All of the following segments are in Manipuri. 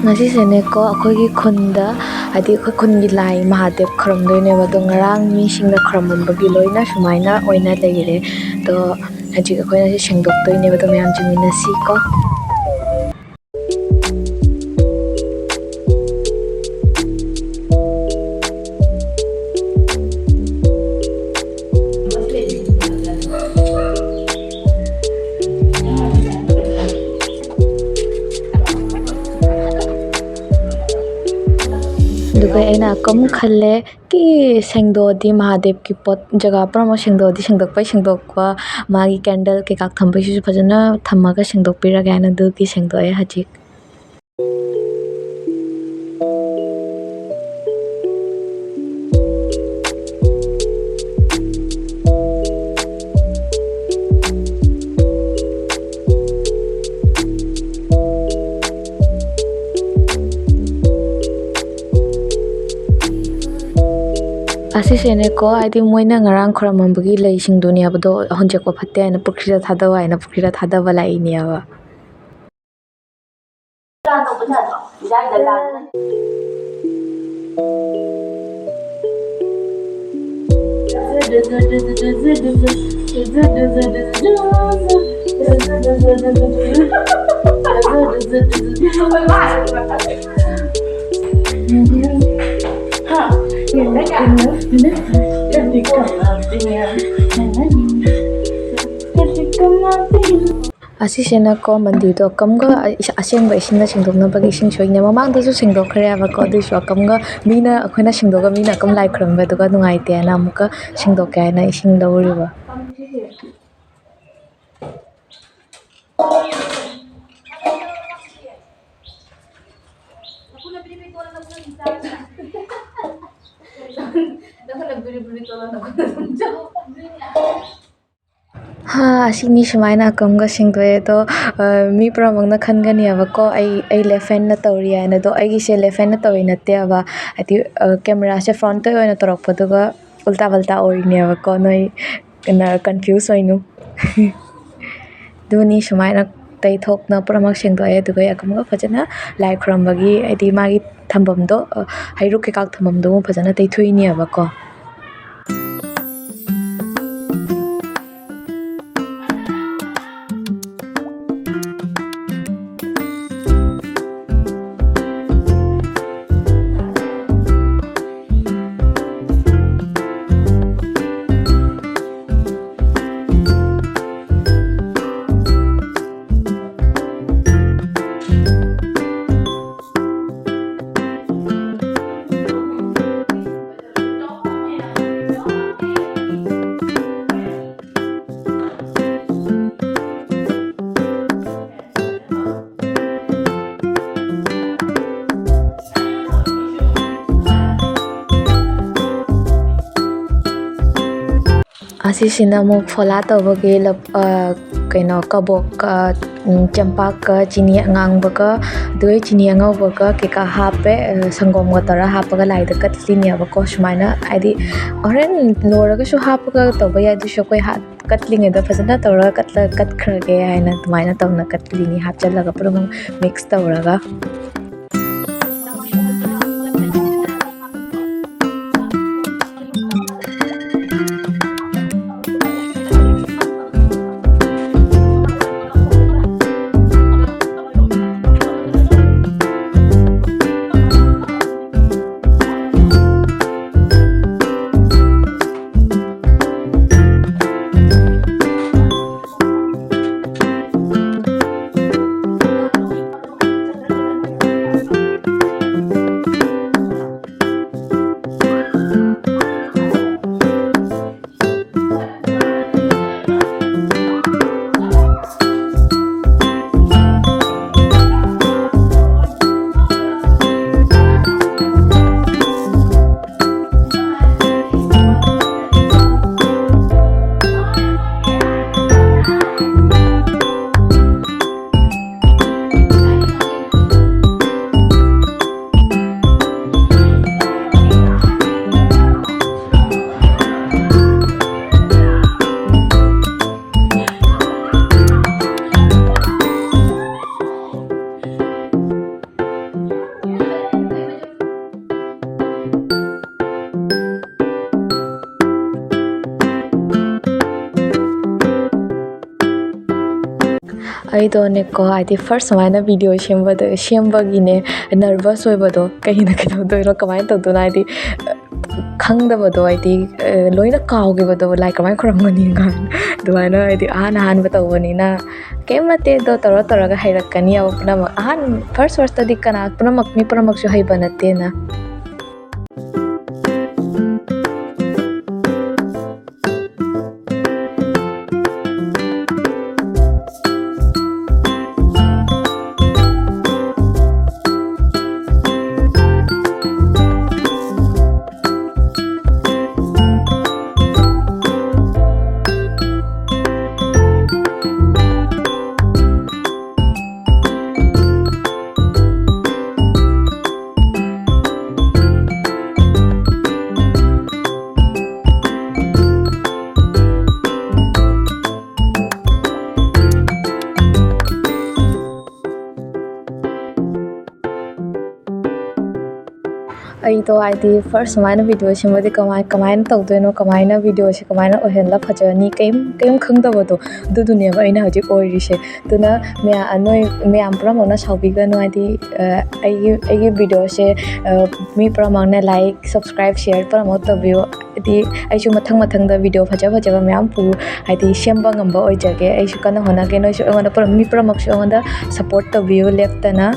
ꯉꯁꯤꯁꯦꯅꯦꯀꯣ ꯑꯩꯈꯣꯏꯒꯤ ꯈꯨꯟꯗ ꯍꯥꯏꯗꯤ ꯑꯩꯈꯣꯏ ꯈꯨꯟꯒꯤ ꯂꯥꯏ ꯃꯍꯥꯗꯦꯕ ꯈꯨꯔꯨꯝꯗꯣꯏꯅꯦꯕ ꯑꯗꯣ ꯉꯔꯥꯡ ꯃꯤꯁꯤꯡꯅ ꯈꯨꯔꯨꯝꯃꯝꯕꯒꯤ ꯂꯣꯏꯅ ꯁꯨꯃꯥꯏꯅ ꯑꯣꯏꯅ ꯂꯩꯔꯦ ꯑꯗꯣ ꯍꯧꯖꯤꯛ ꯑꯩꯈꯣꯏꯅ ꯁꯤ ꯁꯦꯡꯗꯣꯛꯇꯣꯏꯅꯦꯕ ꯑꯗꯣ ꯃꯌꯥꯝ ꯆꯪꯃꯤꯟꯅꯁꯤꯀꯣ ꯑꯗꯨꯒ ꯑꯩꯅ ꯑꯃꯨꯛ ꯈꯜꯂꯦ ꯀꯤ ꯁꯦꯡꯗꯣꯛꯑꯗꯤ ꯃꯍꯥꯗꯦꯕꯀꯤ ꯄꯣꯠ ꯖꯒꯥ ꯄꯨꯝꯅꯃꯛ ꯁꯦꯡꯗꯣꯛꯑꯗꯤ ꯁꯦꯡꯗꯣꯛꯄꯩ ꯁꯦꯡꯗꯣꯛꯄ ꯃꯥꯒꯤ ꯀꯦꯟꯗꯜ ꯀꯩꯀꯥ ꯊꯝꯕꯩꯁꯤꯁꯨ ꯐꯖꯅ ꯊꯝꯃꯒ ꯁꯦꯡꯗꯣꯛꯄꯤꯔꯒꯦ ꯍꯥꯏꯅ ꯑꯗꯨꯒꯤ ꯁꯦꯡꯗꯣꯛꯑꯦ ꯍꯧꯖꯤꯛ ꯑꯁꯤꯁꯦꯅꯦꯀꯣ ꯍꯥꯏꯗꯤ ꯃꯣꯏꯅ ꯉꯔꯥꯡ ꯈꯨꯔꯨꯝꯃꯝꯕꯒꯤ ꯂꯩꯁꯤꯡꯗꯨꯅꯦꯕ ꯑꯗꯣ ꯍꯨꯟꯖꯛꯄ ꯐꯠꯇꯦ ꯍꯥꯏꯅ ꯄꯨꯈ꯭ꯔꯤꯗ ꯊꯥꯗꯧ ꯍꯥꯏꯅ ꯄꯨꯈ꯭ꯔꯤꯗ ꯊꯥꯗꯕ ꯂꯥꯛꯏꯅꯦꯕ ꯑꯁꯤꯁꯤꯅꯀꯣ ꯃꯟꯗꯤꯔꯗꯣ ꯑꯀꯝꯒ ꯑꯁꯦꯡꯕ ꯏꯁꯤꯡꯅ ꯁꯦꯡꯗꯣꯛꯅꯕꯒꯤ ꯏꯁꯤꯡ ꯁꯣꯏꯅꯦ ꯃꯃꯥꯡꯗꯁꯨ ꯁꯦꯡꯗꯣꯛꯈ꯭ꯔꯦꯕꯀꯣ ꯑꯗꯨꯏꯁꯨ ꯑꯀꯝꯒ ꯃꯤꯅ ꯑꯩꯈꯣꯏꯅ ꯁꯦꯡꯗꯣꯛꯑꯒ ꯃꯤꯅ ꯑꯀꯝ ꯂꯥꯏ ꯈꯨꯔꯨꯝꯕꯗꯨꯒ ꯅꯨꯡꯉꯥꯏꯇꯦ ꯍꯥꯏꯅ ꯑꯃꯨꯛꯀ ꯁꯦꯡꯗꯣꯛꯀꯦ ꯍꯥꯏꯅ ꯏꯁꯤꯡ ꯂꯧꯔꯤꯕ ꯑꯁꯤꯅꯤ ꯁꯨꯃꯥꯏꯅ ꯑꯀꯝꯒ ꯁꯦꯡꯗꯣꯛꯑꯦ ꯑꯗꯣ ꯃꯤ ꯄꯨꯝꯅꯃꯛꯅ ꯈꯟꯒꯅꯦꯕꯀꯣ ꯑꯩ ꯂꯦꯐ ꯍꯦꯟꯅ ꯇꯧꯔꯤ ꯍꯥꯏꯅ ꯑꯗꯣ ꯑꯩꯒꯤꯁꯦ ꯂꯦꯐ ꯍꯦꯟꯅ ꯇꯧꯔꯤ ꯅꯠꯇꯦꯕ ꯍꯥꯏꯗꯤ ꯀꯦꯃꯦꯔꯥꯁꯦ ꯐ꯭ꯔꯣꯟꯇꯩ ꯑꯣꯏꯅ ꯇꯧꯔꯛꯄꯗꯨꯒ ꯎꯜꯇꯥ ꯄꯜꯇꯥ ꯑꯣꯏꯔꯤꯅꯦꯕꯀꯣ ꯅꯣꯏ ꯀꯟꯐ꯭ꯌꯨꯁ ꯑꯣꯏꯅꯨ ꯑꯗꯨꯅꯤ ꯁꯨꯃꯥꯏꯅ ꯇꯩꯊꯣꯛꯅ ꯄꯨꯝꯅꯃꯛ ꯁꯦꯡꯗꯣꯛꯑꯦ ꯑꯗꯨꯒ ꯑꯀꯝꯒ ꯐꯖꯅ ꯂꯥꯏ ꯈꯨꯔꯨꯝꯕꯒꯤ ꯍꯥꯏꯗꯤ ꯃꯥꯒꯤ ꯊꯝꯐꯝꯗꯣ ꯍꯩꯔꯨꯛ ꯀꯩꯀꯥ ꯊꯝꯐꯝꯗꯣ ꯐꯖꯅ ꯇꯩꯊꯣꯛꯏꯅꯦꯕꯀꯣ ꯑꯁꯤꯁꯤꯅ ꯑꯃꯨꯛ ꯐꯣꯂꯥ ꯇꯧꯕꯒꯤ ꯀꯩꯅꯣ ꯀꯕꯣꯛꯀ ꯆꯦꯡꯄꯥꯛꯀ ꯆꯤꯅꯤ ꯑꯉꯥꯡꯕꯒ ꯑꯗꯨꯒ ꯆꯤꯅꯤ ꯑꯉꯧꯕꯒ ꯀꯩꯀꯥ ꯍꯥꯞꯄꯦ ꯁꯪꯒꯣꯝꯒ ꯇꯧꯔ ꯍꯥꯞꯄꯒ ꯂꯥꯏꯗ ꯀꯠꯂꯤꯅꯦꯕꯀꯣ ꯁꯨꯃꯥꯏꯅ ꯍꯥꯏꯗꯤ ꯍꯣꯔꯦꯟ ꯂꯣꯏꯔꯒꯁꯨ ꯍꯥꯞꯄꯒ ꯇꯧꯕ ꯌꯥꯏ ꯑꯗꯨꯁꯨ ꯑꯩꯈꯣꯏ ꯀꯠꯂꯤꯉꯩꯗ ꯐꯖꯅ ꯇꯧꯔꯒ ꯀꯠꯈ꯭ꯔꯒꯦ ꯍꯥꯏꯅ ꯑꯗꯨꯃꯥꯏꯅ ꯇꯧꯅ ꯀꯠꯂꯤꯅꯤ ꯍꯥꯞꯆꯤꯜꯂꯒ ꯄꯨꯝꯅꯃꯛ ꯃꯤꯛꯁ ꯇꯧꯔꯒ ꯑꯩꯗꯣꯅꯦꯀꯣ ꯍꯥꯏꯗꯤ ꯐꯥꯔꯁ ꯁꯨꯃꯥꯏꯅ ꯚꯤꯗꯤꯑꯣ ꯁꯦꯝꯕꯒꯤꯅꯦ ꯅꯔꯚꯁ ꯑꯣꯏꯕꯗꯣ ꯀꯩꯗꯧꯗꯣꯏꯅꯣ ꯀꯃꯥꯏꯅ ꯇꯧꯗꯣꯏꯅꯣ ꯍꯥꯏꯗꯤ ꯈꯪꯗꯕꯗꯣ ꯍꯥꯏꯗꯤ ꯂꯣꯏꯅ ꯀꯥꯎꯈꯤꯕꯗꯣ ꯂꯥꯏ ꯀꯃꯥꯏꯅ ꯈꯨꯔꯝꯒꯅꯤ ꯑꯗꯨꯃꯥꯏꯅ ꯍꯥꯏꯗꯤ ꯑꯍꯥꯟꯕ ꯇꯧꯕꯅꯤꯅ ꯀꯩꯝ ꯅꯠꯇꯦ ꯑꯗꯣ ꯇꯧꯔꯒ ꯍꯩꯔꯛꯀꯅꯤꯕ ꯄꯨꯝꯅꯃꯛ ꯐꯥꯔꯁꯇꯗꯤ ꯃꯤ ꯄꯨꯝꯅꯃꯛꯁꯨ ꯍꯩꯕ ꯅꯠꯇꯦꯅ ꯑꯩꯗꯣ ꯍꯥꯏꯗꯤ ꯐꯥꯔꯁ ꯁꯨꯃꯥꯏꯅ ꯚꯤꯗꯤꯑꯣ ꯁꯦꯝꯕꯗꯤ ꯀꯃꯥꯏꯅ ꯇꯧꯗꯣꯏꯅꯣ ꯀꯃꯥꯏꯅ ꯚꯤꯗꯤꯑꯣꯁꯦ ꯀꯃꯥꯏꯅ ꯑꯣꯏꯍꯜꯂ ꯐꯖꯅꯤ ꯀꯩꯝ ꯈꯪꯗꯕꯗꯣ ꯑꯗꯨꯗꯨꯅꯦꯕ ꯑꯩꯅ ꯍꯧꯖꯤꯛ ꯑꯣꯏꯔꯤꯁꯦ ꯑꯗꯨꯅ ꯅꯣꯏ ꯃꯌꯥꯝ ꯄꯨꯝꯅꯃꯛꯅ ꯁꯥꯎꯕꯤꯒꯅꯨ ꯍꯥꯏꯗꯤ ꯑꯩꯒꯤ ꯚꯤꯗꯤꯑꯣꯁꯦ ꯃꯤ ꯄꯨꯝꯅꯃꯛꯅ ꯂꯥꯏꯛ ꯁꯕꯁꯀ꯭ꯔꯥꯏꯕ ꯁꯤꯌꯔ ꯄꯨꯝꯅꯃꯛ ꯇꯧꯕꯤꯌꯨ ꯍꯥꯏꯗꯤ ꯑꯩꯁꯨ ꯃꯊꯪꯗ ꯚꯤꯗꯤꯑꯣ ꯐꯖꯕ ꯃꯌꯥꯝ ꯍꯥꯏꯗꯤ ꯁꯦꯝꯕ ꯉꯝꯕ ꯑꯣꯏꯖꯒꯦ ꯑꯩꯁꯨ ꯀꯟꯅ ꯍꯣꯠꯅꯒꯦ ꯅꯣꯏꯁꯨ ꯃꯤ ꯄꯨꯝꯅꯃꯛꯁꯨ ꯑꯩꯉꯣꯟꯗ ꯁꯞꯄꯣꯔꯠ ꯇꯧꯕꯤꯌꯨ ꯂꯦꯞꯇꯅ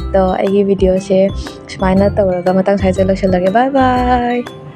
ꯑꯗꯣ ꯑꯩꯒꯤ ꯚꯤꯗꯤꯑꯣꯁꯦ ꯁꯨꯃꯥꯏꯅ ꯇꯧꯔꯒ ꯃꯇꯥꯡ ꯁ꯭ꯋꯥꯏꯗ ꯂꯣꯏꯁꯤꯜꯂꯒꯦ ꯕꯥꯏ ꯕꯥꯏ